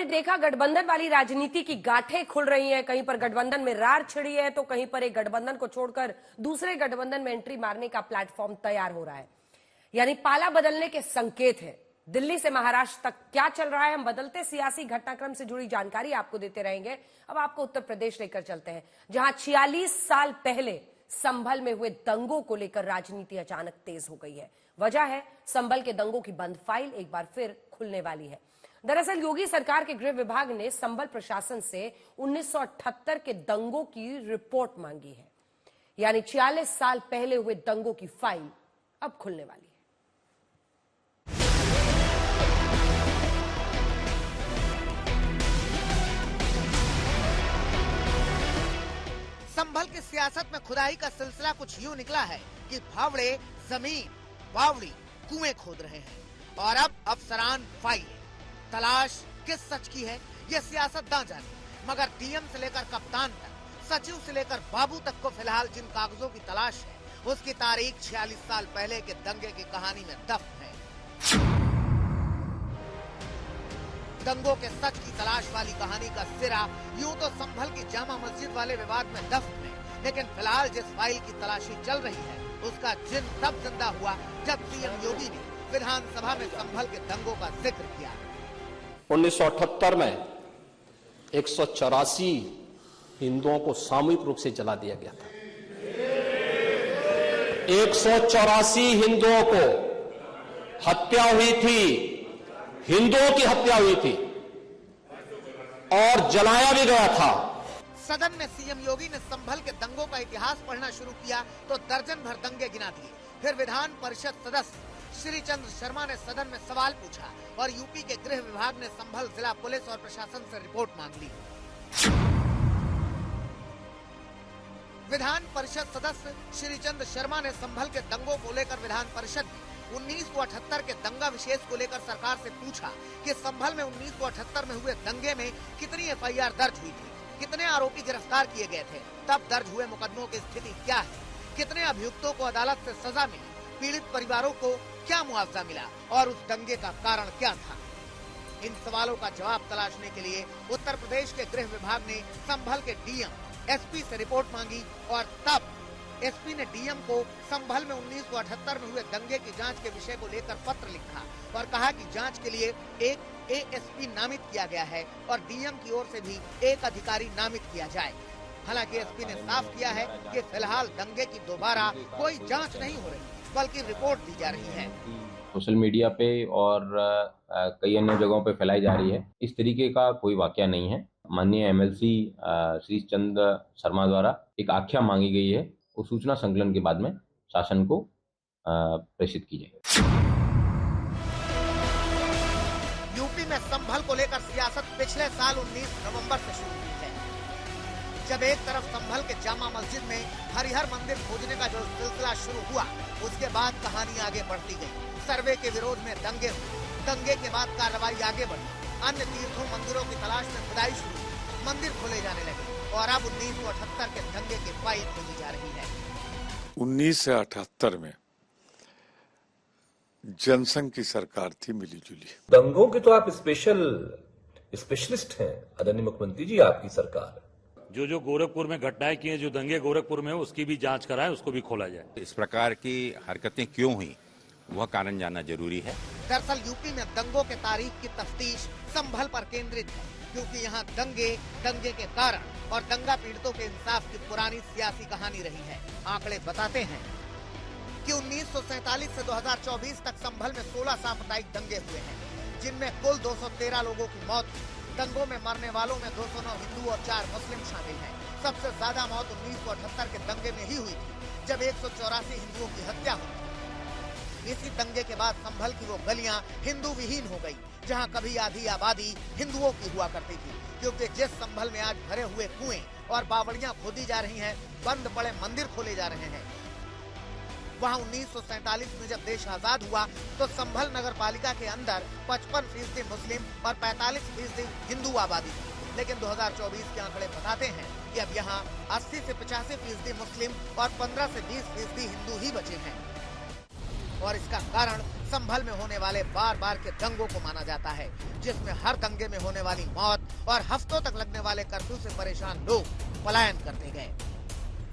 हमने देखा गठबंधन वाली राजनीति की गांठें खुल रही हैं। कहीं पर गठबंधन में रार छिड़ी है तो कहीं पर एक गठबंधन को छोड़कर दूसरे गठबंधन में एंट्री मारने का प्लेटफॉर्म तैयार हो रहा है। यानी पाला बदलने के संकेत हैं। दिल्ली से महाराष्ट्र तक क्या चल रहा है, हम बदलते सियासी घटनाक्रम से जुड़ी जानकारी आपको देते रहेंगे। अब आपको उत्तर प्रदेश लेकर चलते हैं, जहां 46 साल पहले संभल में हुए दंगों को लेकर राजनीति अचानक तेज हो गई है। वजह है संभल के दंगों की बंद फाइल एक बार फिर खुलने वाली है। दरअसल योगी सरकार के गृह विभाग ने संभल प्रशासन से 1978 के दंगों की रिपोर्ट मांगी है। यानी 46 साल पहले हुए दंगों की फाइल अब खुलने वाली है। संभल की सियासत में खुदाई का सिलसिला कुछ यूं निकला है कि फावड़े जमीन, बावड़ी, कुएं खोद रहे हैं और अब अफसरान फाइल। तलाश किस सच की है ये सियासतदान जाने, मगर डीएम से लेकर कप्तान तक, सचिव से लेकर बाबू तक को फिलहाल जिन कागजों की तलाश है उसकी तारीख 46 साल पहले के दंगे की कहानी में दफन है। दंगों के सच की तलाश वाली कहानी का सिरा यूं तो संभल की जामा मस्जिद वाले विवाद में दफन है, लेकिन फिलहाल जिस फाइल की तलाशी चल रही है उसका जिन तब जिंदा हुआ जब सीएम योगी ने विधानसभा में संभल के दंगों का जिक्र किया। 1978 में 184 हिंदुओं को सामूहिक रूप से जला दिया गया था। 184 हिंदुओं को हत्या हुई थी, हिंदुओं की हत्या हुई थी और जलाया भी गया था। सदन में सीएम योगी ने संभल के दंगों का इतिहास पढ़ना शुरू किया तो दर्जन भर दंगे गिना दिए। फिर विधान परिषद सदस्य श्री चंद्र शर्मा ने सदन में सवाल पूछा और यूपी के गृह विभाग ने संभल जिला पुलिस और प्रशासन से रिपोर्ट मांग ली। विधान परिषद सदस्य श्री चंद्र शर्मा ने संभल के दंगों को लेकर विधान परिषद में 1978 के दंगा विशेष को लेकर सरकार से पूछा कि संभल में 1978 में हुए दंगे में कितनी एफआईआर दर्ज हुई थी, कितने आरोपी गिरफ्तार किए गए थे, तब दर्ज हुए मुकदमों की स्थिति क्या है, कितने अभियुक्तों को अदालत से सजा मिली, पीड़ित परिवारों को क्या मुआवजा मिला और उस दंगे का कारण क्या था। इन सवालों का जवाब तलाशने के लिए उत्तर प्रदेश के गृह विभाग ने संभल के डीएम एसपी से रिपोर्ट मांगी और तब एसपी ने डीएम को संभल में 1978 में हुए दंगे की जांच के विषय को लेकर पत्र लिखा और कहा कि जांच के लिए एक एएसपी नामित किया गया है और डीएम की ओर से भी एक अधिकारी नामित किया जाए। हालांकि एसपी ने साफ किया है कि फिलहाल दंगे की दोबारा कोई जांच नहीं हो रही बल्कि रिपोर्ट दी जा रही है। सोशल मीडिया पे और कई अन्य जगहों पे फैलाई जा रही है, इस तरीके का कोई वाकया नहीं है। माननीय एमएलसी श्री चंद्र शर्मा द्वारा एक आख्या मांगी गई है, उस सूचना संकलन के बाद में शासन को प्रेषित की जाए। यूपी में संभल को लेकर सियासत पिछले साल 19 नवंबर से शुरू हुई है, जब एक तरफ संभल के जामा मस्जिद में हरिहर मंदिर खोजने का जो सिलसिला शुरू हुआ, उसके बाद कहानी आगे बढ़ती गई। सर्वे के विरोध में दंगे हुए, दंगे के बाद कार्रवाई आगे बढ़ी, अन्य तीर्थों मंदिरों की तलाश में खुदाई शुरू हुई, मंदिर खोले जाने लगे और अब 1978 के दंगे की फाइल खोजी जा रही है। 1978 में जनसंघ की सरकार थी मिलीजुली। दंगों के तो आप स्पेशलिस्ट हैं आदरणीय मुख्यमंत्री जी, आपकी सरकार। जो गोरखपुर में घटनाएं की हैं, जो दंगे गोरखपुर में उसकी भी जांच कराएं, उसको भी खोला जाए। इस प्रकार की हरकतें क्यों हुई वह कारण जानना जरूरी है। दरअसल यूपी में दंगों के तारीख की तफ्तीश संभल पर केंद्रित है, क्योंकि यहाँ दंगे के कारण और दंगा पीड़ितों के इंसाफ की पुरानी सियासी कहानी रही है। आंकड़े बताते हैं कि 1947 से 2024 तक संभल में 16 सांप्रदायिक दंगे हुए हैं, जिनमें कुल 213 लोगों की मौत हुई। दंगों में मरने वालों में 209 हिंदू और 4 मुस्लिम शामिल हैं। सबसे ज्यादा मौत 1978 के दंगे में ही हुई थी, जब 184 हिंदुओं की हत्या हुई। इसी दंगे के बाद संभल की वो गलियां हिंदू विहीन हो गई, जहां कभी आधी आबादी हिंदुओं की हुआ करती थी, क्योंकि जिस संभल में आज भरे हुए कुएं और बावड़ियां खोदी जा रही हैं, बंद पड़े मंदिर खोले जा रहे हैं, वहां 1947 में जब देश आजाद हुआ तो संभल नगर पालिका के अंदर 55% मुस्लिम और 45% हिंदू आबादी थी। लेकिन 2024 के आंकड़े बताते हैं कि अब यहाँ 80 से 85% मुस्लिम और 15 से 20% हिंदू ही बचे हैं। और इसका कारण संभल में होने वाले बार बार के दंगों को माना जाता है, जिसमें हर दंगे में होने वाली मौत और हफ्तों तक लगने वाले कर्फ्यू से परेशान लोग पलायन करते गए।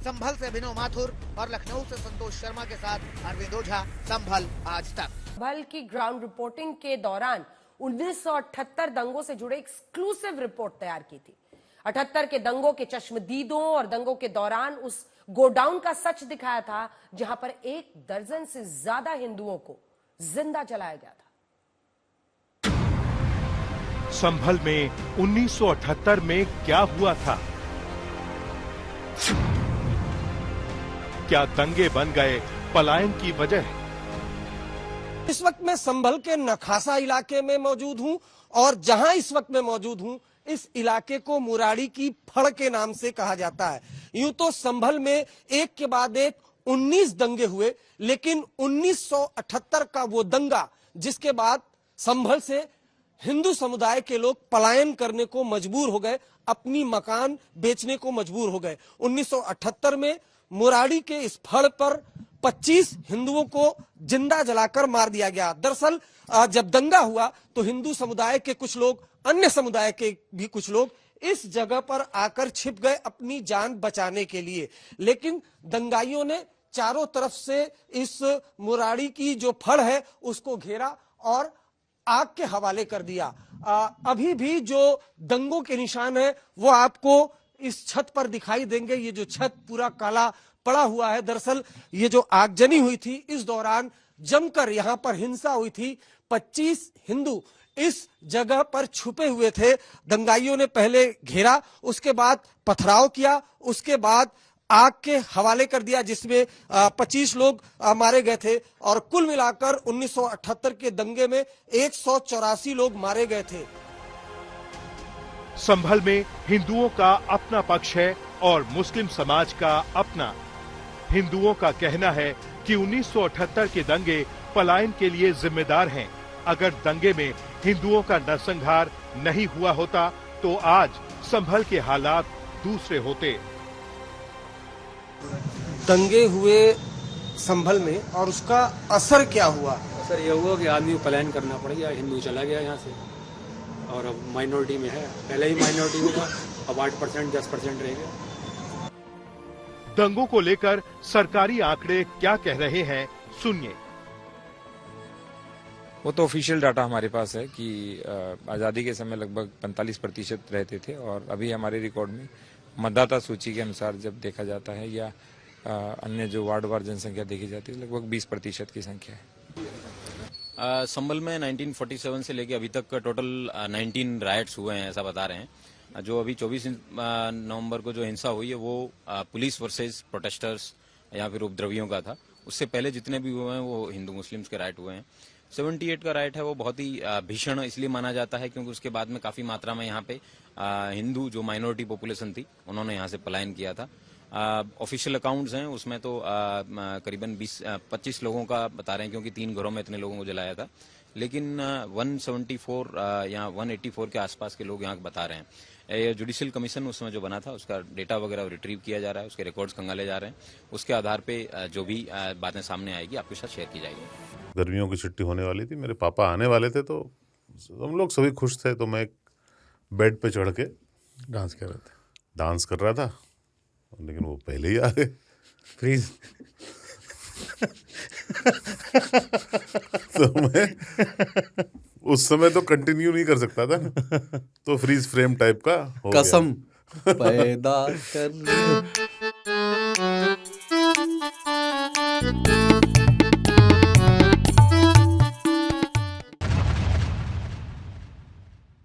संभल से अभिनव माथुर और लखनऊ से संतोष शर्मा के साथ अरविंद ओझा, संभल आज तक। संभल की ग्राउंड रिपोर्टिंग के दौरान 1978 दंगों से जुड़े एक्सक्लूसिव रिपोर्ट तैयार की थी। 78 के दंगों के चश्मदीदों और दंगों के दौरान उस गोडाउन का सच दिखाया था, जहां पर 1 दर्जन से ज्यादा हिंदुओं को जिंदा जलाया गया था। संभल में 1978 में क्या हुआ था? क्या दंगे बन गए पलायन की वजह? इस वक्त मैं संभल के नखासा इलाके में मौजूद हूं और जहां इस वक्त मैं मौजूद हूं, इस इलाके को मुराड़ी की फड़ के नाम से कहा जाता है। यूं तो संभल में एक के बाद एक 19 दंगे हुए, लेकिन 1978 का वो दंगा जिसके बाद संभल से हिंदू समुदाय के लोग पलायन करने को मजबूर हो गए, अपनी मकान बेचने को मजबूर हो गए। 1978 में मुराड़ी के इस फड़ पर 25 हिंदुओं को जिंदा जलाकर मार दिया गया। दरअसल जब दंगा हुआ तो हिंदू समुदाय के कुछ लोग, अन्य समुदाय के भी कुछ लोग इस जगह पर आकर छिप गए अपनी जान बचाने के लिए, लेकिन दंगाइयों ने चारों तरफ से इस मुराड़ी की जो फड़ है उसको घेरा और आग के हवाले कर दिया। अभी भी जो दंगों के निशान है वो आपको इस छत पर दिखाई देंगे। ये जो छत पूरा काला पड़ा हुआ है, दरअसल ये जो आगजनी हुई थी इस दौरान जमकर यहां पर हिंसा हुई थी। 25 हिंदू इस जगह पर छुपे हुए थे। दंगाइयों ने पहले घेरा, उसके बाद पथराव किया, उसके बाद आग के हवाले कर दिया, जिसमें 25 लोग मारे गए थे और कुल मिलाकर 1978 के दंगे में 184 लोग मारे गए थे। संभल में हिंदुओं का अपना पक्ष है और मुस्लिम समाज का अपना। हिंदुओं का कहना है कि 1978 के दंगे पलायन के लिए जिम्मेदार हैं। अगर दंगे में हिंदुओं का नरसंहार नहीं हुआ होता तो आज संभल के हालात दूसरे होते। दंगे हुए संभल में और उसका असर क्या हुआ? असर यह हुआ कि आदमी को पलायन करना पड़ गया, हिंदू चला गया यहाँ से और अब माइनॉरिटी में है। पहले ही माइनॉरिटी होगा, अब 8% 10% रह गया। दंगों को लेकर सरकारी आंकड़े क्या कह रहे हैं, सुनिए। वो तो ऑफिशियल डाटा हमारे पास है कि आज़ादी के समय लगभग 45% रहते थे और अभी हमारे रिकॉर्ड में मतदाता सूची के अनुसार जब देखा जाता है या अन्य जो वार्ड वार जनसंख्या देखी जाती है लगभग 20% की संख्या है। संभल में 1947 से लेके अभी तक टोटल 19 राइट्स हुए हैं, ऐसा बता रहे हैं। जो अभी 24 नवंबर को जो हिंसा हुई है वो पुलिस वर्सेस प्रोटेस्टर्स या फिर उपद्रवियों का था। उससे पहले जितने भी हुए हैं वो हिंदू मुस्लिम्स के राइट हुए हैं। 78 का राइट है वो बहुत ही भीषण इसलिए माना जाता है क्योंकि उसके बाद में काफी मात्रा में यहाँ पे हिंदू जो माइनॉरिटी पॉपुलेशन थी उन्होंने यहाँ से पलायन किया था। ऑफिशियल अकाउंट्स हैं उसमें तो करीबन 25 लोगों का बता रहे हैं क्योंकि 3 घरों में इतने लोगों को जलाया था, लेकिन 174 या 184 के आसपास के लोग यहाँ बता रहे हैं। ये जुडिशियल कमीशन उसमें जो बना था उसका डेटा वगैरह रिट्रीव किया जा रहा है, उसके रिकॉर्ड्स खंगाले जा रहे हैं। उसके आधार पे जो भी बातें सामने आएगी आपके साथ शेयर की जाएगी। गर्मियों की छुट्टी होने वाली थी, मेरे पापा आने वाले थे तो हम लोग सभी खुश थे, तो मैं बेड पे चढ़ के डांस कर रहा था, लेकिन वो पहले ही आ गए। फ्रीज तो मैं उस समय तो कंटिन्यू नहीं कर सकता था तो फ्रीज फ्रेम टाइप का हो कसम पैदा कर